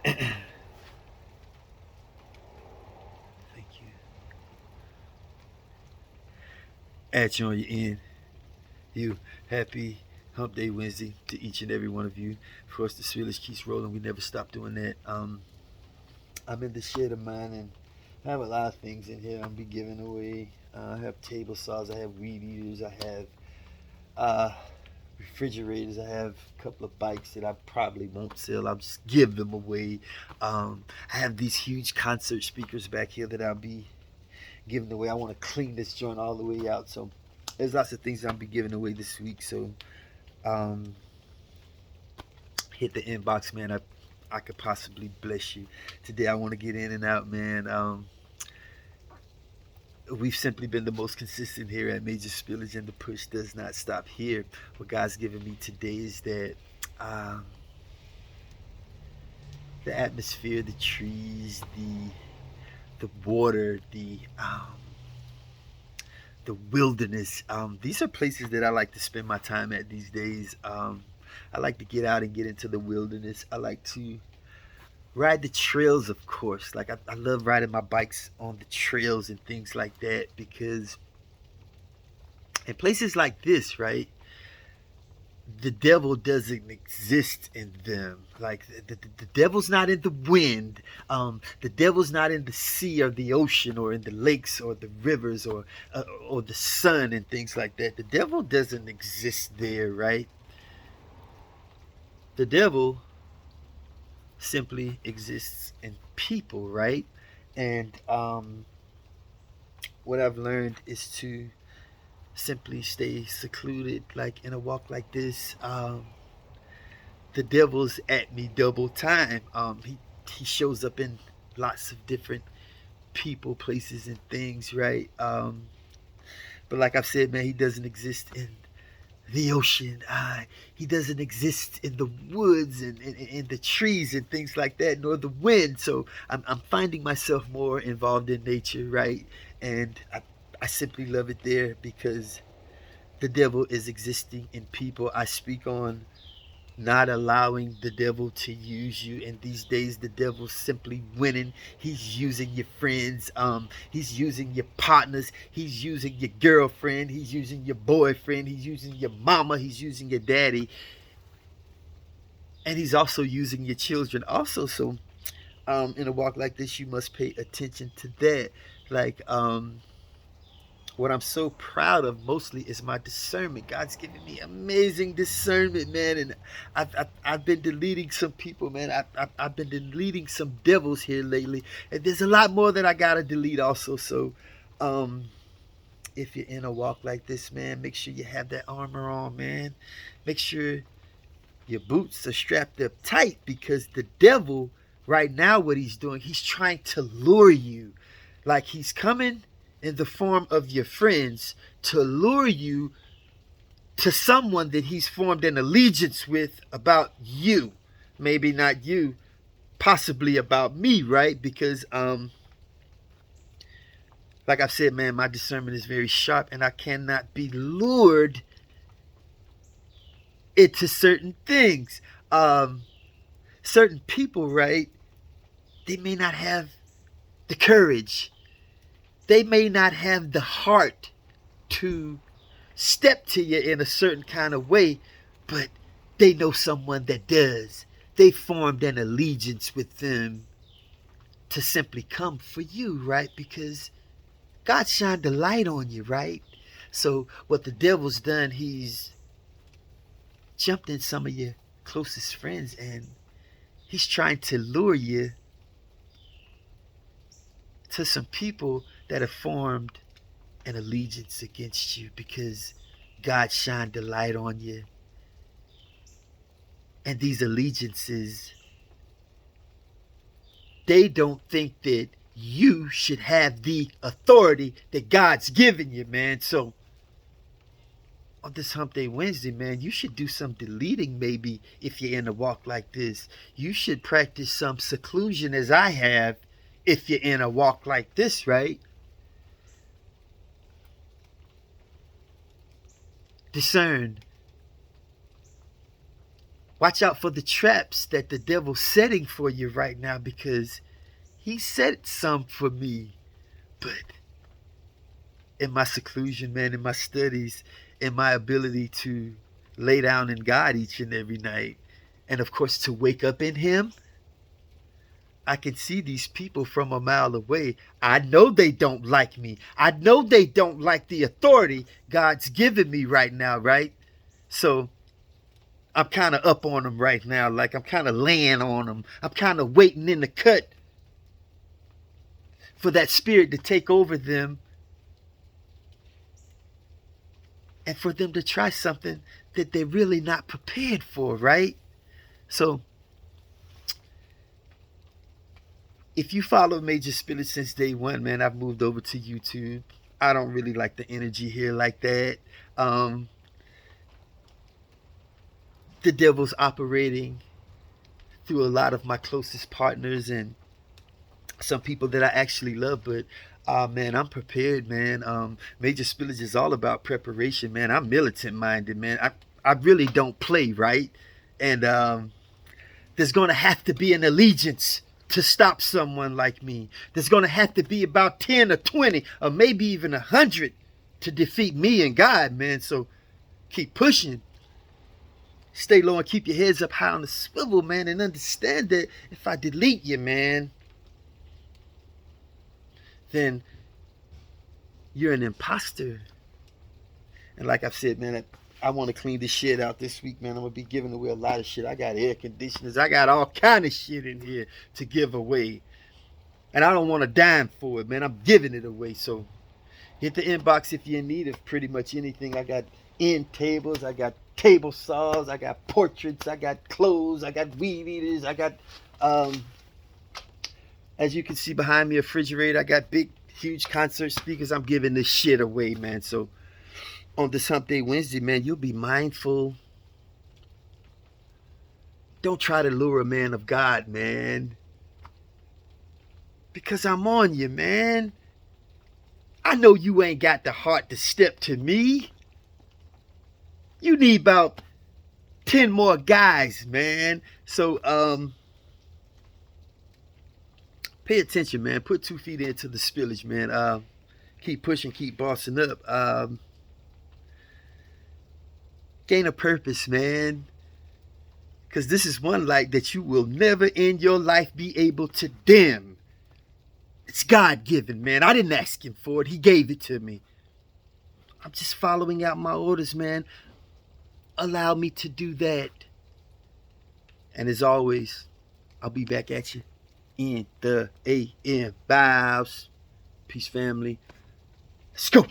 Thank you. At you on your end. You happy Hump Day Wednesday to each and every one of you. Of course, the Swedish keeps rolling. We never stop doing that. I'm in the shed of mine, and I have a lot of things in here I'm be giving away. I have table saws, I have weed eaters, I have uh, refrigerators, I have a couple of bikes that I probably won't sell. I'll just give them away. I have these huge concert speakers back here that I'll be giving away. I want to clean this joint all the way out. So there's lots of things I'll be giving away this week. So um, hit the inbox, man. I could possibly bless you. Today I want to get in and out, man. We've simply been the most consistent here at Major Spillage, and the push does not stop here. What God's given me today is that um, the atmosphere, the trees, the water, the wilderness. These are places that I like to spend my time at these days. I like to get out and get into the wilderness. I like to ride the trails, of course. Like I love riding my bikes on the trails and things like that because in places like this, right, the devil doesn't exist in them. Like the devil's not in the wind. The devil's not in the sea or the ocean or in the lakes or the rivers or the sun and things like that. The devil doesn't exist there, right? The devil simply exists in people, right? And what I've learned is to simply stay secluded, like in a walk like this. The devil's at me double time. He shows up in lots of different people, places, and things, right? But like I've said, man, he doesn't exist in the ocean. He doesn't exist in the woods and the trees and things like that, nor the wind. So I'm finding myself more involved in nature, right? And I simply love it there because the devil is existing in people. I speak on not allowing the devil to use you. And these days, the devil's simply winning. He's using your friends. He's using your partners. He's using your girlfriend. He's using your boyfriend. He's using your mama. He's using your daddy, and he's also using your children. Also, so in a walk like this, you must pay attention to that. Like what I'm so proud of mostly is my discernment. God's given me amazing discernment, man, and I've been deleting some people, man. I've been deleting some devils here lately, and there's a lot more that I gotta delete also. So, um, if you're in a walk like this, man, make sure you have that armor on, man. Make sure your boots are strapped up tight because the devil, right now, what he's doing, he's trying to lure you. Like he's coming in the form of your friends to lure you to someone that he's formed an allegiance with about you. Maybe not you, possibly about me, right? Because like I've said, man, my discernment is very sharp and I cannot be lured into certain things. Um, Certain people, right? They may not have the courage. They may not have the heart to step to you in a certain kind of way, but they know someone that does. They formed an allegiance with them to simply come for you, right? Because God shined the light on you, right? So what the devil's done, he's jumped in some of your closest friends and he's trying to lure you to some people that have formed an allegiance against you because God shined the light on you. And these allegiances, they don't think that you should have the authority that God's given you, man. So on this Hump Day Wednesday, man, you should do some deleting maybe if you're in a walk like this. You should practice some seclusion as I have if you're in a walk like this, right? Discern Watch out for the traps that the devil's setting for you right now, because he set some for me. But in my seclusion, man, in my studies, in my ability to lay down in God each and every night, and of course to wake up in him, I can see these people from a mile away. I know they don't like me. I know they don't like the authority God's given me right now, right? So I'm kind of up on them right now. Like, I'm kind of laying on them. I'm kind of waiting in the cut for that spirit to take over them and for them to try something that they're really not prepared for, right? So if you follow Major Spillage since day one, man, I've moved over to YouTube. I don't really like the energy here like that. The devil's operating through a lot of my closest partners and some people that I actually love, but man, I'm prepared, man. Major Spillage is all about preparation, man. I'm militant minded, man. I really don't play, right? And there's gonna have to be an allegiance to stop someone like me. There's gonna have to be about 10 or 20 or maybe even 100 to defeat me and God, man. So keep pushing. Stay low and keep your heads up high on the swivel, man, and understand that if I delete you, man, then you're an imposter. And like I've said, man, I want to clean this shit out this week, man. I'm going to be giving away a lot of shit. I got air conditioners. I got all kind of shit in here to give away. And I don't want a dime for it, man. I'm giving it away. So hit the inbox if you're in need of pretty much anything. I got end tables. I got table saws. I got portraits. I got clothes. I got weed eaters. I got, as you can see behind me, a refrigerator. I got big, huge concert speakers. I'm giving this shit away, man. So on this Hump Day Wednesday, man, you'll be mindful. Don't try to lure a man of God, man. Because I'm on you, man. I know you ain't got the heart to step to me. You need about 10 more guys, man. So, pay attention, man. Put 2 feet into the spillage, man. Keep pushing, keep bossing up. Gain a purpose, man. Because this is one light that you will never in your life be able to dim. It's God-given, man. I didn't ask him for it. He gave it to me. I'm just following out my orders, man. Allow me to do that. And as always, I'll be back at you in the AM Vibes. Peace, family. Let's go.